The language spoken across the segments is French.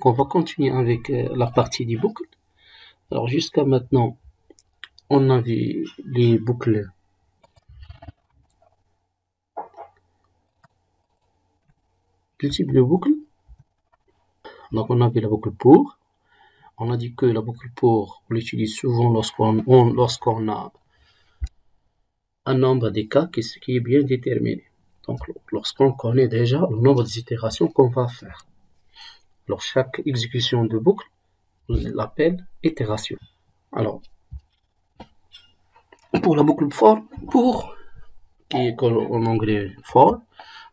on va continuer avec la partie des boucles. Alors jusqu'à maintenant, on a vu les boucles du type de boucle. Donc on a vu la boucle pour. On a dit que la boucle pour, on l'utilise souvent lorsqu'on a un nombre des cas qui est bien déterminé. Donc lorsqu'on connaît déjà le nombre des itérations qu'on va faire. Alors chaque exécution de boucle, on l'appelle itération. Alors pour la boucle for, qui est en anglais for,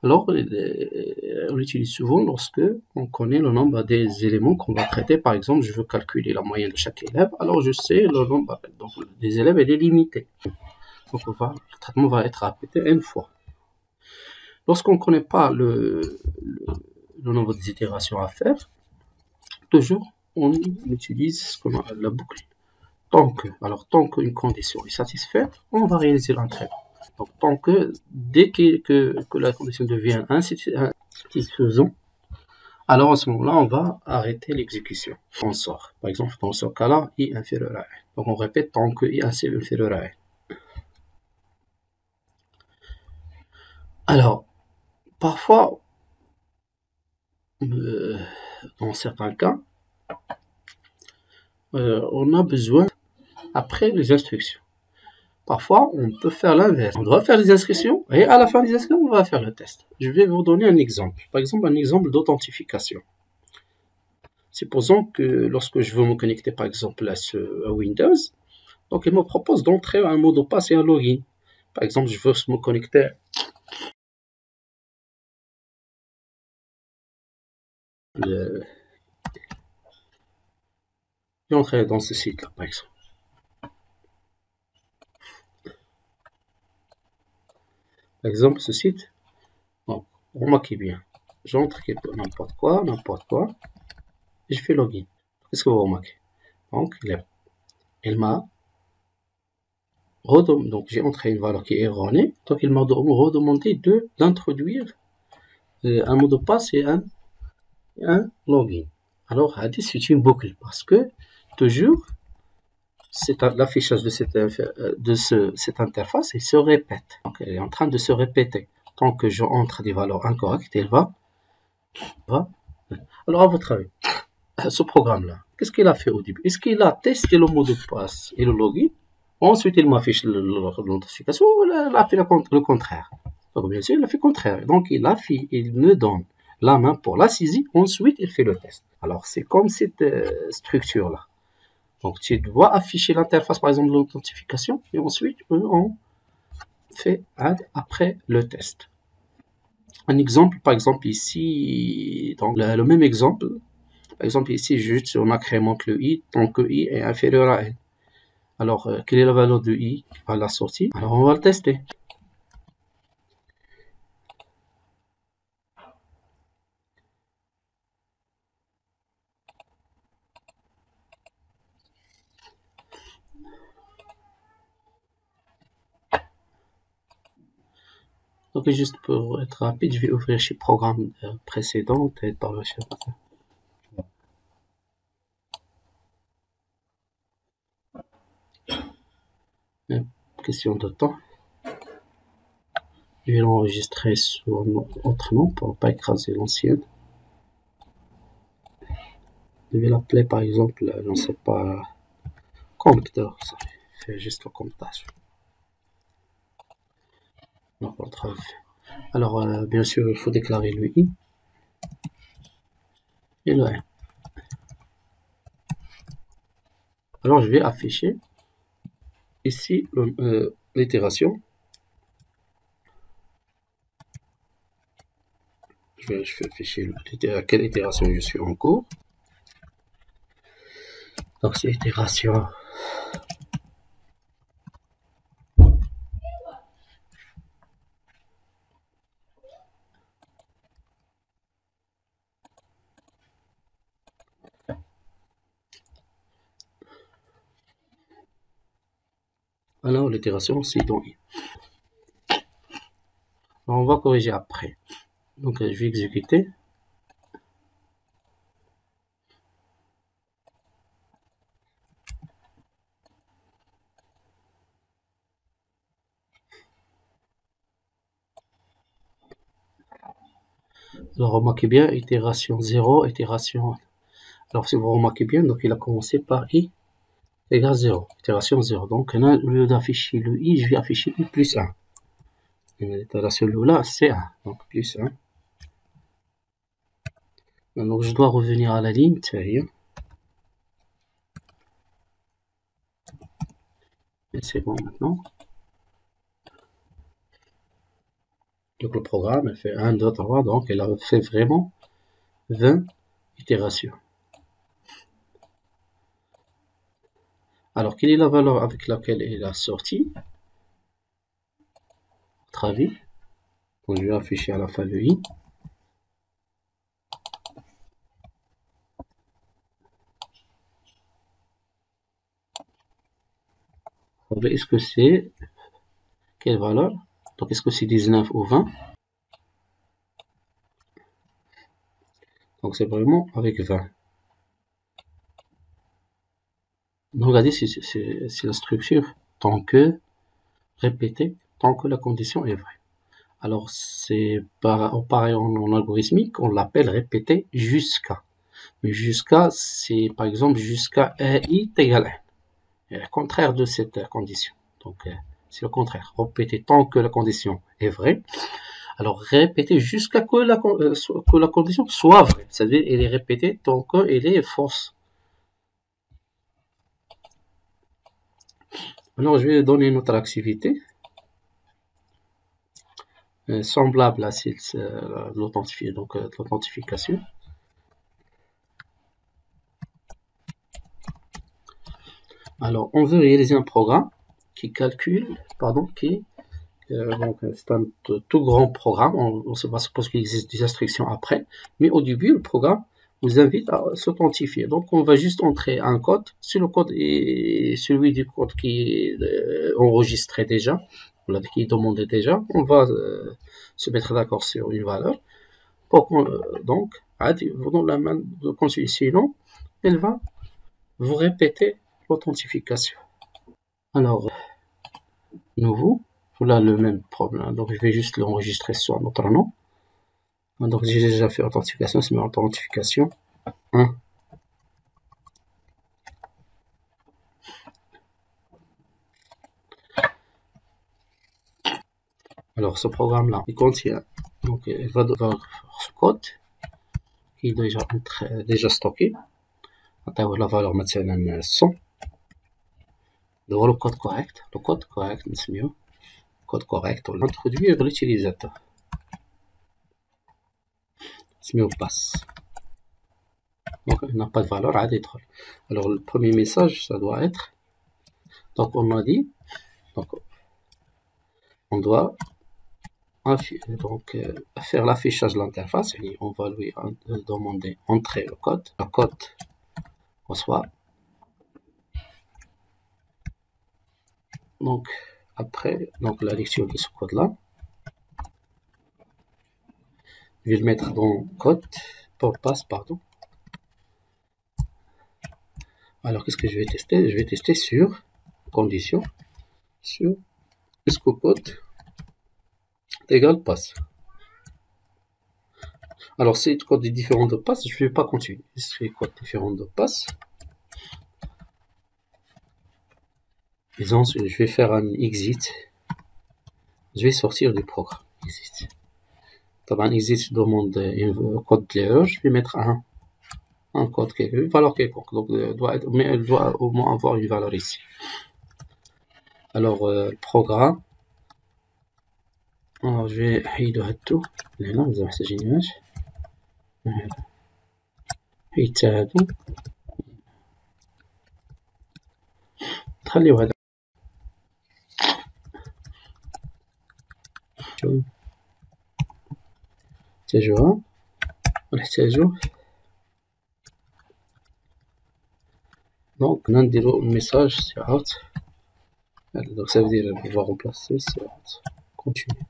alors on l'utilise souvent lorsque on connaît le nombre des éléments qu'on va traiter. Par exemple, je veux calculer la moyenne de chaque élève, alors je sais le nombre des élèves, elle est limitée. Donc le traitement va être répété une fois. Lorsqu'on ne connaît pas le nombre des itérations à faire, toujours on utilise ce qu'on a la boucle. Tant qu'une condition est satisfaite, on va réaliser l'entraînement. Donc dès que la condition devient insatisfaisante, alors à ce moment-là, on va arrêter l'exécution. On sort. Par exemple, dans ce cas-là, i inférieur à 1. Donc on répète tant que i inférieur à 1. Alors, parfois, dans certains cas, on a besoin après les instructions. Parfois, on peut faire l'inverse. On doit faire les inscriptions et à la fin des inscriptions, on va faire le test. Je vais vous donner un exemple. Par exemple, un exemple d'authentification. Supposons que lorsque je veux me connecter, par exemple, à Windows, donc il me propose d'entrer un mot de passe et un login. Par exemple, je veux me connecter j'entrer dans ce site-là, par exemple. Par exemple, ce site, bon, remarquez bien, j'entre n'importe quoi, et je fais login. Qu'est-ce que vous remarquez? Donc, il m'a redemandé, donc j'ai entré une valeur qui est erronée, donc il m'a redemandé d'introduire un mot de passe et un login. Alors, c'est une boucle parce que toujours, l'affichage de cette interface, il se répète. Donc, elle est en train de se répéter. Tant que j'entre des valeurs incorrectes, elle va. Alors, à votre avis, ce programme-là, qu'est-ce qu'il a fait au début? Est-ce qu'il a testé le mot de passe et le login? Ensuite, il m'affiche l'authentification ou il a fait le contraire? Donc, bien sûr, il a fait le contraire. Donc, il me donne la main pour la saisie. Ensuite, il fait le test. Alors, c'est comme cette structure-là. Donc, tu dois afficher l'interface, par exemple, de l'authentification, et ensuite, on fait après le test. Un exemple, par exemple, ici, donc le même exemple, par exemple, ici, juste on incrémente le i, tant que i est inférieur à n. Alors, quelle est la valeur de i à la sortie? Alors, on va le tester. Donc, juste pour être rapide, je vais ouvrir chez programme précédent et dans le chat. Question de temps. Je vais l'enregistrer sur autre nom pour ne pas écraser l'ancienne. Je vais l'appeler par exemple, je ne sais pas, compteur. Ça fait juste le comptage. Alors, bien sûr, il faut déclarer le i et le n. Alors, je vais afficher ici l'itération. Je vais afficher à quelle itération je suis en cours. Donc, c'est itération. Alors, l'itération, c'est dans i. Alors, on va corriger après. Donc, je vais exécuter. Alors remarquez bien, itération 0, itération 1. Alors si vous remarquez bien, donc il a commencé par i égale 0, itération 0. Donc là, au lieu d'afficher le i, je vais afficher i plus 1. L'itération là, c'est 1, donc plus 1. Donc je dois revenir à la ligne, et c'est bon maintenant. Donc le programme, elle fait 1, 2, 3, donc elle a fait vraiment 20 itérations. Alors, quelle est la valeur avec laquelle elle a sorti? Votre avis? Donc, je vais afficher à la fin le i. Est-ce que c'est quelle valeur? Donc, est-ce que c'est 19 ou 20? Donc, c'est vraiment avec 20. Donc, regardez, c'est la structure tant que répété, tant que la condition est vraie. Alors, c'est pareil en algorithmique, on l'appelle répété jusqu'à. Mais jusqu'à, c'est par exemple jusqu'à i égale 1. C'est le contraire de cette condition. Donc, c'est le contraire. Répéter tant que la condition est vraie. Alors, répéter jusqu'à que la condition soit vraie. C'est-à-dire, elle est répétée tant qu'elle est fausse. Maintenant, je vais donner une autre activité semblable à celle de l'authentification. Alors, on veut réaliser un programme qui calcule, donc c'est un tout grand programme. On suppose qu'il existe des instructions après, mais au début, le programme vous invite à s'authentifier. Donc, on va juste entrer un code. Si le code est celui du code qui est enregistré déjà, qui est demandé déjà, on va se mettre d'accord sur une valeur. Donc, vous donnez la main de continuer. Sinon, elle va vous répéter l'authentification. Alors, nouveau, voilà le même problème. Donc, je vais juste l'enregistrer sur notre nom. Donc, j'ai déjà fait authentification, c'est mon authentification 1. Alors, ce programme-là, il contient, donc, il va devoir ce code qui est déjà stocké. On la valeur maintenant 100. Donc, le code correct, c'est mieux. Code correct, on l'introduit vers l'utilisateur. C'est mieux passe. Donc, il n'a pas de valeur à détruire. Alors, le premier message, ça doit être, donc, on a dit, donc, on doit donc, faire l'affichage de l'interface. On va lui demander entrer le code. Le code reçoit. Donc, après donc, la lecture de ce code-là, je vais le mettre dans code pour passe, pardon. Alors, qu'est-ce que je vais tester? Je vais tester sur condition, sur jusqu'au code égale passe. Alors, si le code est différent de passe, je ne vais pas continuer. Si le code est différent de passe, disons, je vais faire un exit. Je vais sortir du programme. Exit. Un exit demande un code de l'erreur. Je vais mettre un code une valeur quelconque. Donc, mais elle doit au moins avoir une valeur ici. Alors, le programme. Alors, je vais هيدو tout. هنا مازال محتاجينهاش. حيد حتى هادو. نخليو هذا. نحتاجوها ونحتاجو donc نديرو الميساج سي اوت. Donc ça veut dire on va remplacer c'est out. Continue.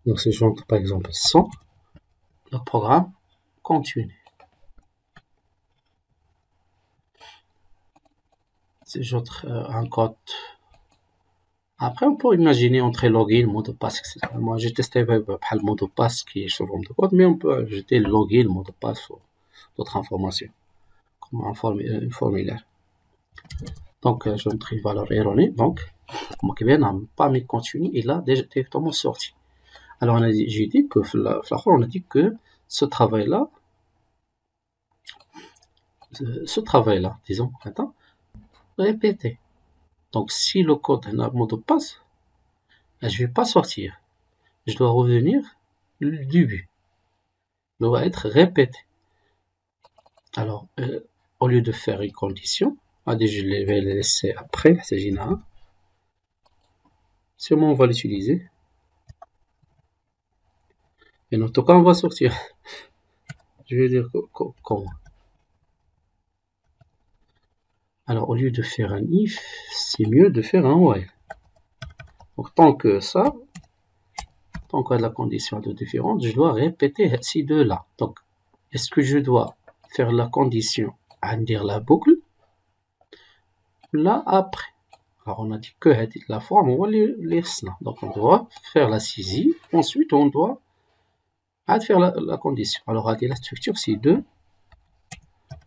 Donc si j'entre par exemple 100, le programme continue. Si j'entre un code, après on peut imaginer entrer login, mot de passe, etc. Moi j'ai testé le mot de passe qui est sur le de code, mais on peut ajouter le login, mot de passe ou d'autres informations, comme un formulaire. Donc j'entre une valeur erronée, donc mon client n'a pas mis continue, il a déjà directement sorti. Alors j'ai dit que on a dit que ce travail-là, disons, attends, répéter. Donc si le code a un mot de passe, je vais pas sortir. Je dois revenir du début. Il doit être répété. Alors, au lieu de faire une condition, je vais le laisser après, c'est général. Sûrement on va l'utiliser. Et en tout cas, on va sortir. Je vais dire comment. Alors, au lieu de faire un if, c'est mieux de faire un while. Donc, tant que ça, tant qu'il y a de la condition de différente, je dois répéter ces deux-là. Donc, est-ce que je dois faire la condition à dire la boucle là après? Alors, on a dit que la forme, on va lire cela. Donc, on doit faire la saisie. Ensuite, on doit faire la condition. Alors, la structure, c'est de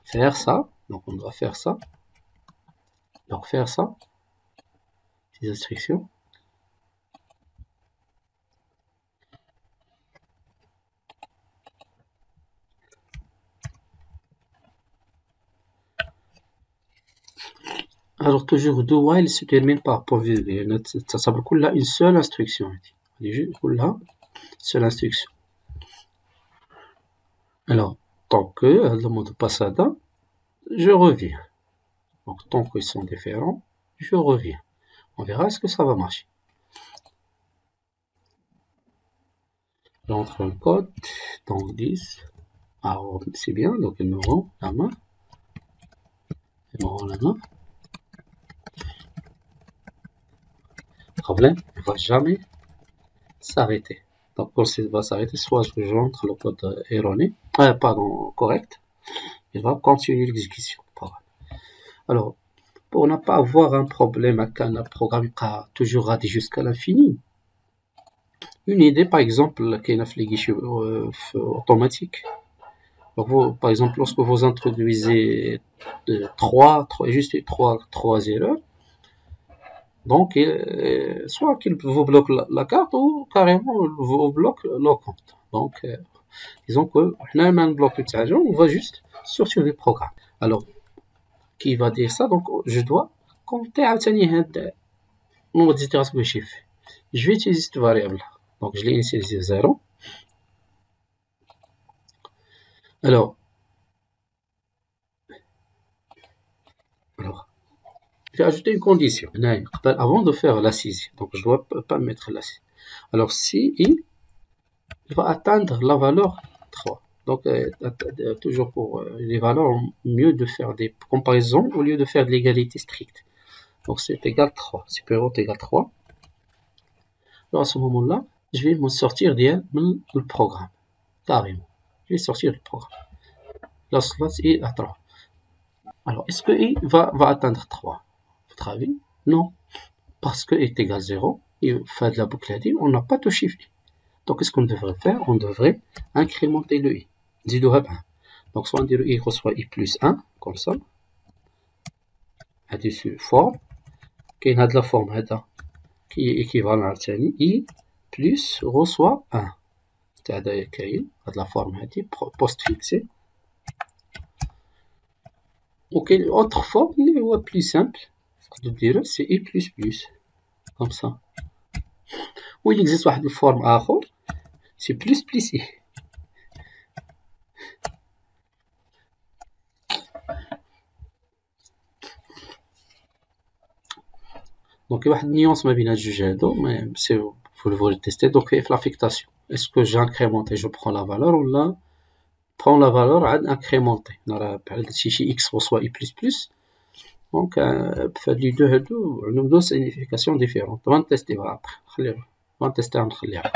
faire ça. Donc, on doit faire ça. Donc, faire ça. Ces instructions. Alors, toujours do while se termine par point virgule. Ça s'appelle là une seule instruction. Là, seule instruction. Alors, tant que le mot de passe je reviens. Donc, tant qu'ils sont différents, je reviens. On verra est-ce que ça va marcher. J'entre un code, donc 10. Alors, c'est bien, donc il me rend la main. Il me rend la main. Problème, il ne va jamais s'arrêter. Donc, quand il va s'arrêter, soit je rentre le code erroné, pardon, correct. Il va continuer l'exécution. Alors, pour ne pas avoir un problème avec un programme qui a toujours raté jusqu'à l'infini, une idée, par exemple, qui est les guichets automatiques. Donc vous, par exemple, lorsque vous introduisez juste trois erreurs, donc soit qu'il vous bloque la carte ou carrément vous bloque le compte. Donc, disons que on bloque on va juste sortir du programme. Alors, qui va dire ça? Donc, je dois compter à le nombre d'itérations que j'ai fait. Je vais utiliser cette variable. Donc, je l'ai initialisé 0. Alors, je vais ajouter une condition. Avant de faire la saisie, donc je ne dois pas mettre la saisie. Alors, si il va atteindre la valeur 3. Donc, toujours pour les valeurs, mieux de faire des comparaisons au lieu de faire de l'égalité stricte. Donc, c'est égal 3. Supérieur est égal 3. Alors, à ce moment-là, je vais me sortir du programme. Carrément. Je vais sortir du programme. Là, c'est à 3. Alors, est-ce qu'il va atteindre 3? Votre avis? Non. Parce que est égal 0, il fait de la boucle à dire, on n'a pas touché i. Donc, qu'est-ce qu'on devrait faire? On devrait incrémenter le i. Zido 1. Donc, soit on dit le i reçoit i plus 1, comme ça. Là-dessus, forme. Qui a de la forme, qui est équivalent à i plus reçoit 1. C'est-à-dire qu'il a de la forme post-fixée. Ok, autre forme, est plus simple. De dire c'est i plus plus. Comme ça. Ou il existe une forme autre, c'est plus plus i. Donc, il y a une nuance ما بين الجوج هادو, mais vous voulez tester. Donc, il y a l'affectation. Est-ce que j'incrémente et je prends la valeur ou là, prends la valeur à incrémenter. Si x reçoit i plus plus, donc, les deux هادو عندهم deux significations différentes. On va tester après. On va tester entre les deux.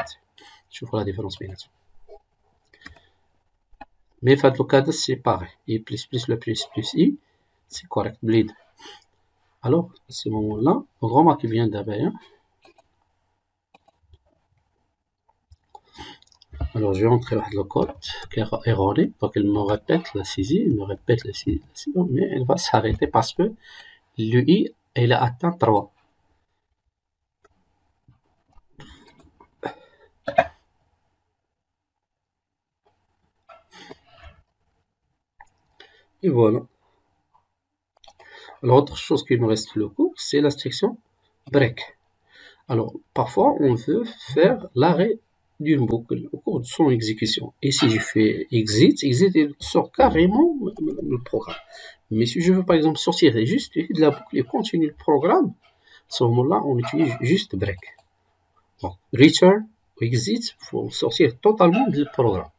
Je vois la différence بيناتهم. Mais في هاد الوكاد c'est pareil. I plus le plus I, c'est correct. Bleed. Alors, à ce moment-là, remarquez bien d'abord. Alors, je vais entrer dans le code qui est erroné. Donc, il me répète la saisie, il me répète la saisie, mais elle va s'arrêter parce que l'UI, elle a atteint 3. Et voilà. Alors, autre chose qui me reste le cours, c'est l'instruction break. Alors, parfois, on veut faire l'arrêt d'une boucle au cours de son exécution. Et si je fais exit, il sort carrément le programme. Mais si je veux, par exemple, sortir juste de la boucle et continuer le programme, à ce moment-là, on utilise juste break. Donc, return ou exit, il faut sortir totalement du programme.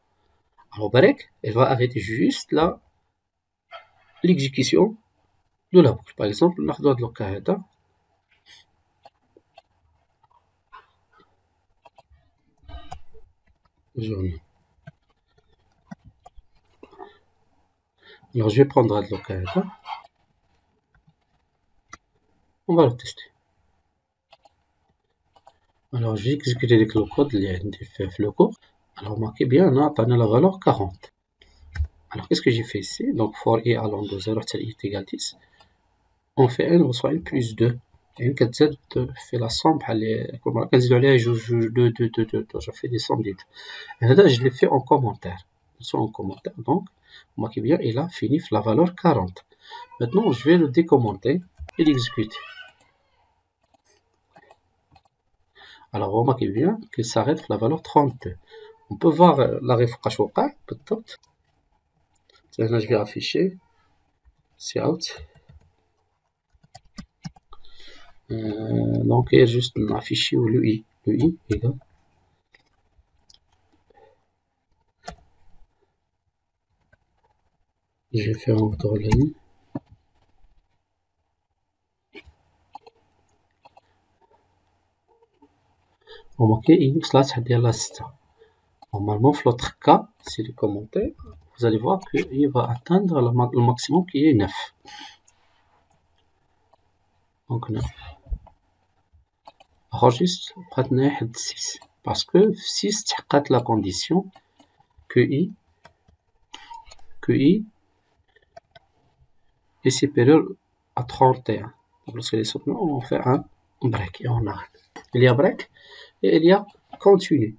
Alors, break, elle va arrêter juste là l'exécution de la boucle. Par exemple, ناخذ هاد الوقت هذا. Alors, je vais prendre هاد الوقت هذا. On va le tester. Alors, je vais exécuter le code le cours. Alors, marquez bien, on a la valeur 40. Alors, qu'est-ce que j'ai fait ici? Donc, for i allant de 0 à i est égal 10. On fait 1, on reçoit 1 plus 2. Et 1 4 z fait la somme. Comme on a dit, je 2, 2, 2, 2. Je fais des sommes. Et là, je l'ai fait en commentaire. Ils sont en commentaire. Donc, marquez bien, il a fini la valeur 40. Maintenant, je vais le décommenter et l'exécuter. Alors, remarquez bien qu'il s'arrête à la valeur 32. On peut voir l'arrêt فوقاش وقع بالضبط. Là, je vais afficher. C'est out. Donc, il y a juste affiché le i. Le i égal. Je vais faire un retour la ligne. Remarquez, il y a la 6. Normalement, l'autre cas, c'est le commentaire, vous allez voir qu'il va atteindre le maximum qui est 9. Donc 9. Enregistre, prête 6. Parce que 6 تحققت la condition que i est supérieur à 31. Donc lorsque les sautements, on fait un break et on arrête. Il y a break et il y a continue.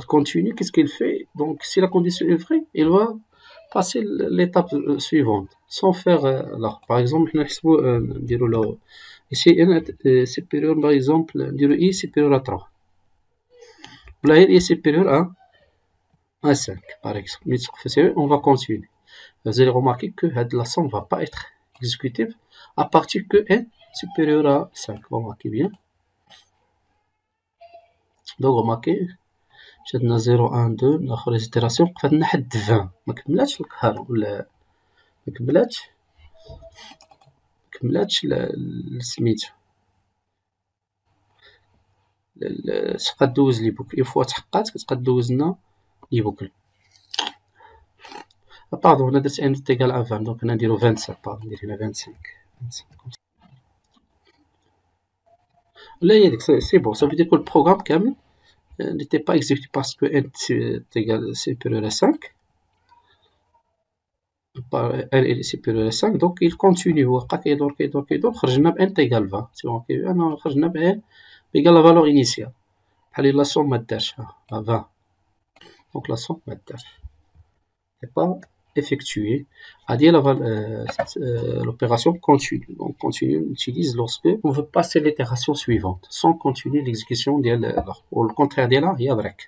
Continue, qu'est-ce qu'il fait? Donc, si la condition est vraie, il va passer l'étape suivante sans faire là. Par exemple, ici, supérieur, par exemple, i supérieur à 3. Là, il est supérieur à 5, par exemple. On va continuer. Vous allez remarquer que la somme ne va pas être exécutive à partir que n supérieur à 5. Remarquez bien. Donc, remarquez, شدنا 0 1 2 ناخذ les itérations قفلنا حد 20 ما كملاتش القهر ولا ما كملاتش سميتو تقدر دوز لي بوكل. فوا تحققات كتقدر دوز لنا لي بوكل. باردون هنا درت ان تيغال 20 دونك هنا نديرو 27. باردون ندير هنا 25. لا هي ديك سي بون. Ça veut dire que le programme كامل n'était pas exécuté parce que n est égal supérieur à 5. n est supérieur à 5 donc il continue. هو بقى كيدور خرجنا ب n égal 20. سي بون انا خرجنا ب n égal la valeur initiale. بحال لا somme ما دارش 20. donc la somme ما دارش n'est pas effectuée. L'opération continue. Donc continue on utilise lorsque on veut passer l'itération suivante sans continuer l'exécution ou le contraire de là il y a break.